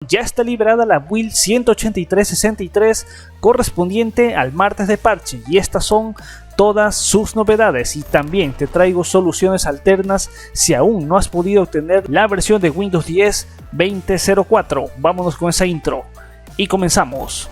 Ya está liberada la build 183.63 correspondiente al martes de parche, y estas son todas sus novedades, y también te traigo soluciones alternas si aún no has podido obtener la versión de Windows 10 20.04. Vámonos con esa intro y comenzamos.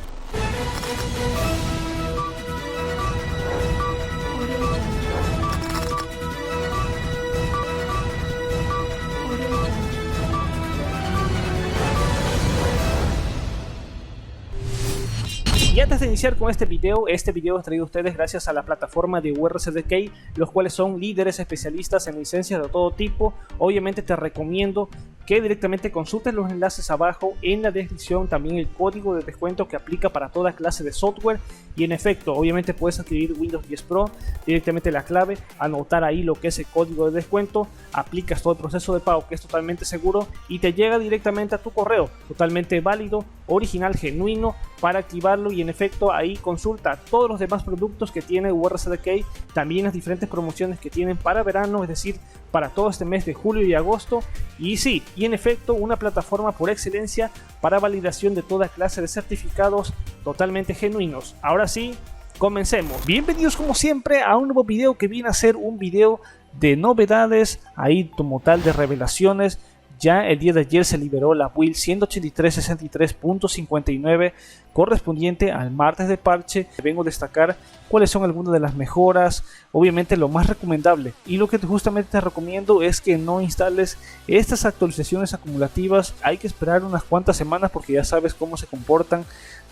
Y antes de iniciar con este video es traído a ustedes gracias a la plataforma de URCDK, los cuales son líderes especialistas en licencias de todo tipo. Obviamente te recomiendo que directamente consultes los enlaces abajo en la descripción, también el código de descuento que aplica para toda clase de software. Y en efecto, obviamente puedes adquirir Windows 10 Pro, directamente la clave, anotar ahí lo que es el código de descuento, aplicas todo el proceso de pago que es totalmente seguro y te llega directamente a tu correo, totalmente válido, original, genuino, para activarlo. Y en efecto ahí consulta todos los demás productos que tiene URCDK, también las diferentes promociones que tienen para verano, es decir, para todo este mes de julio y agosto. Y sí, y en efecto una plataforma por excelencia para validación de toda clase de certificados totalmente genuinos. Ahora sí, comencemos. Bienvenidos como siempre a un nuevo video que viene a ser un video de novedades, ahí como tal de revelaciones. Ya el día de ayer se liberó la build 183.63.59 correspondiente al martes de parche. Vengo a destacar cuáles son algunas de las mejoras, obviamente lo más recomendable, y lo que justamente te recomiendo es que no instales estas actualizaciones acumulativas. Hay que esperar unas cuantas semanas porque ya sabes cómo se comportan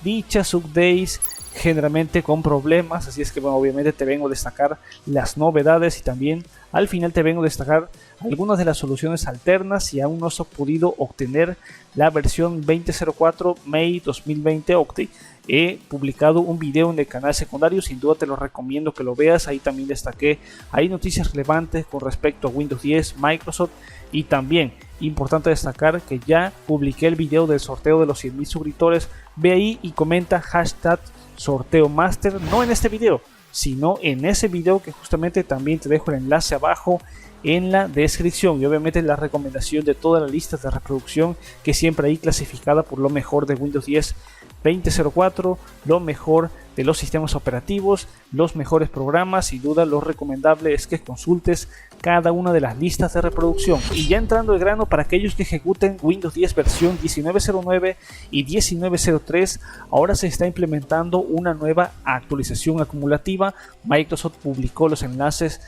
dichas updates, generalmente con problemas. Así es que bueno, obviamente te vengo a destacar las novedades y también al final te vengo a destacar algunas de las soluciones alternas si aún no has podido obtener la versión 20.04 May 2020 Octave. He publicado un video en el canal secundario, sin duda te lo recomiendo que lo veas. Ahí también destaqué, hay noticias relevantes con respecto a Windows 10, Microsoft, y también importante destacar que ya publiqué el video del sorteo de los 100.000 suscriptores. Ve ahí y comenta hashtag sorteo master, no en este video, sino en ese video que justamente también te dejo el enlace abajo en la descripción, y obviamente la recomendación de todas las listas de reproducción que siempre hay clasificada por lo mejor de Windows 10 20.04, lo mejor de los sistemas operativos, los mejores programas. Sin duda lo recomendable es que consultes cada una de las listas de reproducción. Y ya entrando al grano, para aquellos que ejecuten Windows 10 versión 19.09 y 19.03, ahora se está implementando una nueva actualización acumulativa. Microsoft publicó los enlaces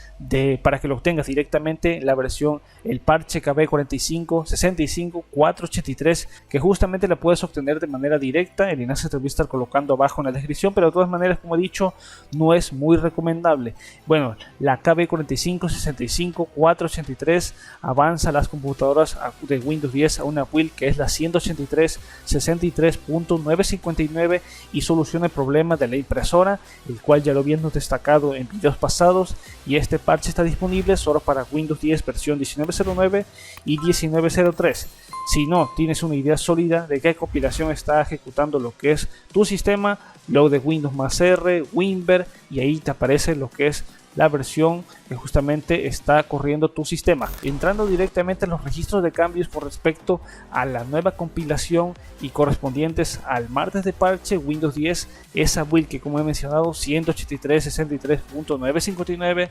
para que lo obtengas directamente, la versión, el parche KB 45.65.483, que justamente la puedes obtener de manera directa. El enlace te voy a estar colocando abajo en la descripción, pero de todas maneras, como he dicho, no es muy recomendable. Bueno, la KB 45.65.483 avanza las computadoras de Windows 10 a una build que es la 183.63.959 y soluciona el problema de la impresora, el cual ya lo habíamos destacado en videos pasados. Y este parche está disponible solo para Windows 10 versión 19.09 y 19.03. Si no tienes una idea sólida de qué compilación está ejecutando lo que es tu sistema, lo de Windows más R, WinVer, y ahí te aparece lo que es la versión que justamente está corriendo tu sistema. Entrando directamente en los registros de cambios con respecto a la nueva compilación y correspondientes al martes de parche Windows 10, esa build que como he mencionado 183.63.959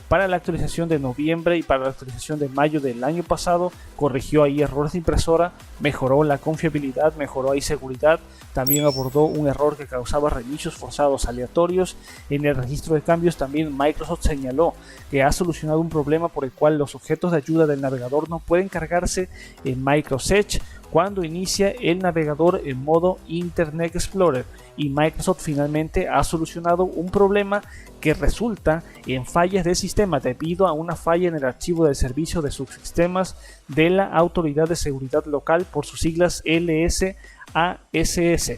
para la actualización de noviembre y para la actualización de mayo del año pasado, corrigió ahí errores de impresora, mejoró la confiabilidad, mejoró ahí seguridad, también abordó un error que causaba reinicios forzados aleatorios. En el registro de cambios también Microsoft señaló que ha solucionado un problema por el cual los objetos de ayuda del navegador no pueden cargarse en Microsoft Edge cuando inicia el navegador en modo Internet Explorer, y Microsoft finalmente ha solucionado un problema que resulta en fallas del sistema debido a una falla en el archivo del servicio de subsistemas de la Autoridad de Seguridad Local, por sus siglas LSASS,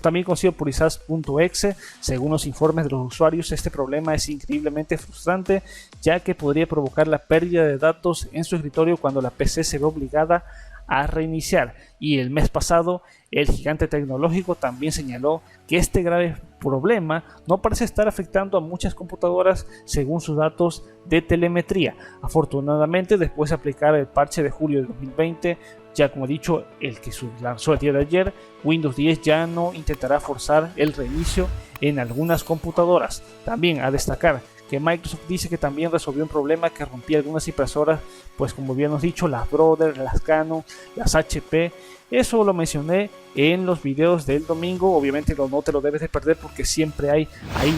también conocido por ISAS.exe. Según los informes de los usuarios, este problema es increíblemente frustrante, ya que podría provocar la pérdida de datos en su escritorio cuando la PC se ve obligada a reiniciar. Y el mes pasado el gigante tecnológico también señaló que este grave problema no parece estar afectando a muchas computadoras según sus datos de telemetría. Afortunadamente, después de aplicar el parche de julio de 2020 Ya como he dicho, el que lanzó el día de ayer, Windows 10 ya no intentará forzar el reinicio en algunas computadoras. También a destacar que Microsoft dice que también resolvió un problema que rompía algunas impresoras, pues como habíamos dicho, las Brother, las Canon, las HP. Eso lo mencioné en los videos del domingo. Obviamente no te lo debes de perder porque siempre hay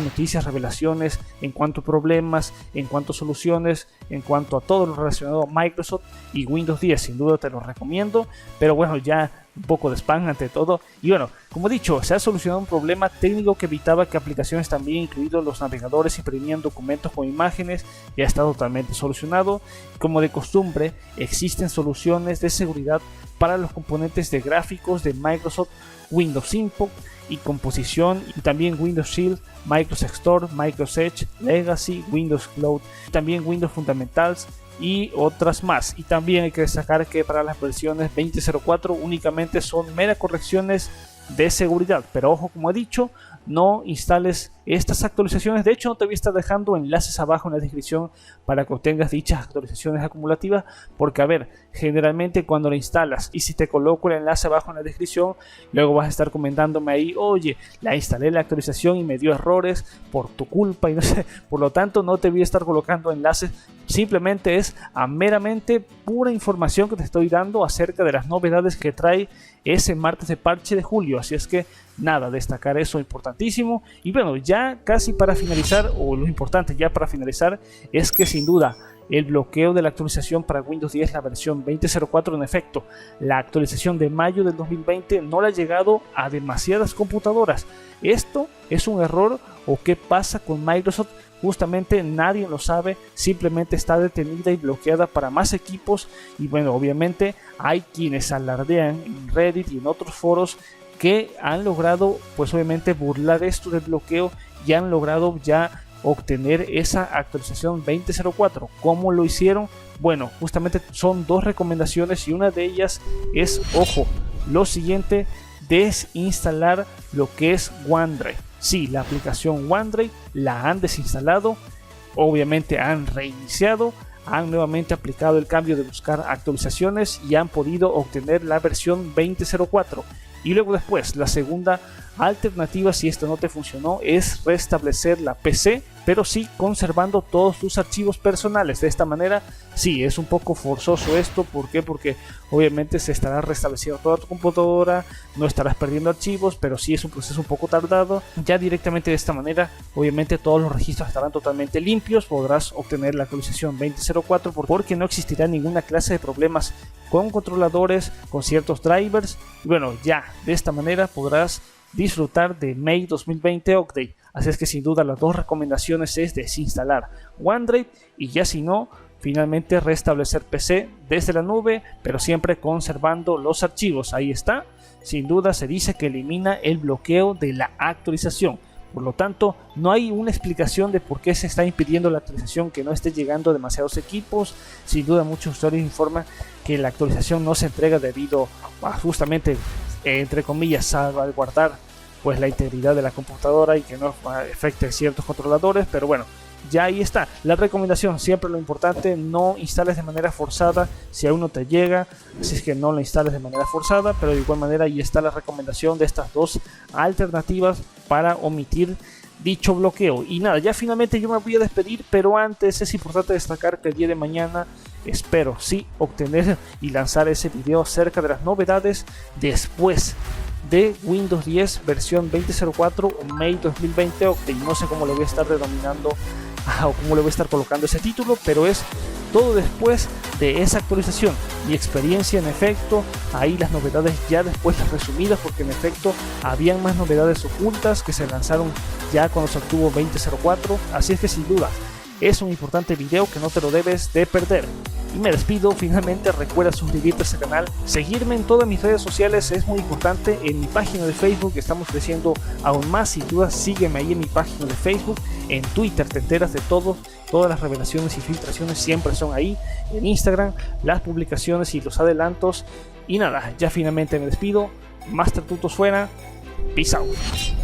noticias, revelaciones en cuanto a problemas, en cuanto a soluciones, en cuanto a todo lo relacionado a Microsoft y Windows 10. Sin duda te lo recomiendo, pero bueno, ya un poco de spam ante todo. Y bueno, como he dicho, se ha solucionado un problema técnico que evitaba que aplicaciones también, incluidos los navegadores, imprimían documentos con imágenes. Ya está totalmente solucionado. Como de costumbre, existen soluciones de seguridad para los componentes de gráficos de Microsoft, Windows Input y composición, y también Windows Shield, Microsoft Store, Microsoft Edge, Legacy, Windows Cloud, también Windows Fundamentals y otras más. Y también hay que destacar que para las versiones 20.04 únicamente son meras correcciones de seguridad, pero ojo, como he dicho, no instales estas actualizaciones. De hecho, no te voy a estar dejando enlaces abajo en la descripción para que obtengas dichas actualizaciones acumulativas, porque a ver, generalmente cuando lo instalas y si te coloco el enlace abajo en la descripción, luego vas a estar comentándome ahí, oye, la instalé la actualización y me dio errores por tu culpa y no sé. Por lo tanto, no te voy a estar colocando enlaces, simplemente es a meramente pura información que te estoy dando acerca de las novedades que trae ese martes de parche de julio. Así es que nada, destacar eso importantísimo. Y bueno, ya casi para finalizar, o lo importante ya para finalizar, es que sin duda el bloqueo de la actualización para Windows 10, la versión 20.04, en efecto, la actualización de mayo del 2020 no le ha llegado a demasiadas computadoras. ¿Esto es un error o qué pasa con Microsoft? Justamente nadie lo sabe, simplemente está detenida y bloqueada para más equipos. Y bueno, obviamente hay quienes alardean en Reddit y en otros foros que han logrado, pues obviamente, burlar esto del bloqueo y han logrado ya obtener esa actualización 20.04. ¿Cómo lo hicieron? Bueno, justamente son dos recomendaciones y una de ellas es, ojo, lo siguiente: desinstalar lo que es OneDrive. Sí, la aplicación OneDrive la han desinstalado, obviamente han reiniciado, han nuevamente aplicado el cambio de buscar actualizaciones y han podido obtener la versión 20.04. Y luego después, la segunda alternativa, si esto no te funcionó, es restablecer la PC, pero sí conservando todos tus archivos personales. De esta manera, sí, es un poco forzoso esto. ¿Por qué? Porque obviamente se estará restableciendo toda tu computadora, no estarás perdiendo archivos, pero sí es un proceso un poco tardado. Ya directamente de esta manera, obviamente todos los registros estarán totalmente limpios, podrás obtener la actualización 20.04 porque no existirá ninguna clase de problemas con controladores, con ciertos drivers. Y bueno, ya de esta manera podrás disfrutar de May 2020 Update. Así es que sin duda las dos recomendaciones es desinstalar OneDrive y ya si no, finalmente restablecer PC desde la nube, pero siempre conservando los archivos. Ahí está, sin duda se dice que elimina el bloqueo de la actualización. Por lo tanto, no hay una explicación de por qué se está impidiendo la actualización, que no esté llegando a demasiados equipos. Sin duda muchos usuarios informan que la actualización no se entrega debido a justamente, entre comillas, salvaguardar pues la integridad de la computadora y que no afecte a ciertos controladores. Pero bueno, ya ahí está la recomendación. Siempre lo importante, no instales de manera forzada si aún no te llega, así es que no lo instales de manera forzada. Pero de igual manera ahí está la recomendación de estas dos alternativas para omitir dicho bloqueo. Y nada, ya finalmente yo me voy a despedir, pero antes es importante destacar que el día de mañana espero sí obtener y lanzar ese video acerca de las novedades después de Windows 10 versión 20.04 o May 2020 Update. No sé cómo le voy a estar denominando o cómo le voy a estar colocando ese título, pero es todo después de esa actualización. Mi experiencia, en efecto, ahí las novedades ya después las resumidas, porque en efecto habían más novedades ocultas que se lanzaron ya cuando se obtuvo 20.04. Así es que sin duda es un importante video que no te lo debes de perder. Y me despido. Finalmente recuerda suscribirte a este canal, seguirme en todas mis redes sociales, es muy importante. En mi página de Facebook estamos creciendo aún más, sin duda sígueme ahí en mi página de Facebook. En Twitter te enteras de todo, todas las revelaciones y filtraciones siempre son ahí. En Instagram las publicaciones y los adelantos. Y nada, ya finalmente me despido. Master Tutos fuera, peace out.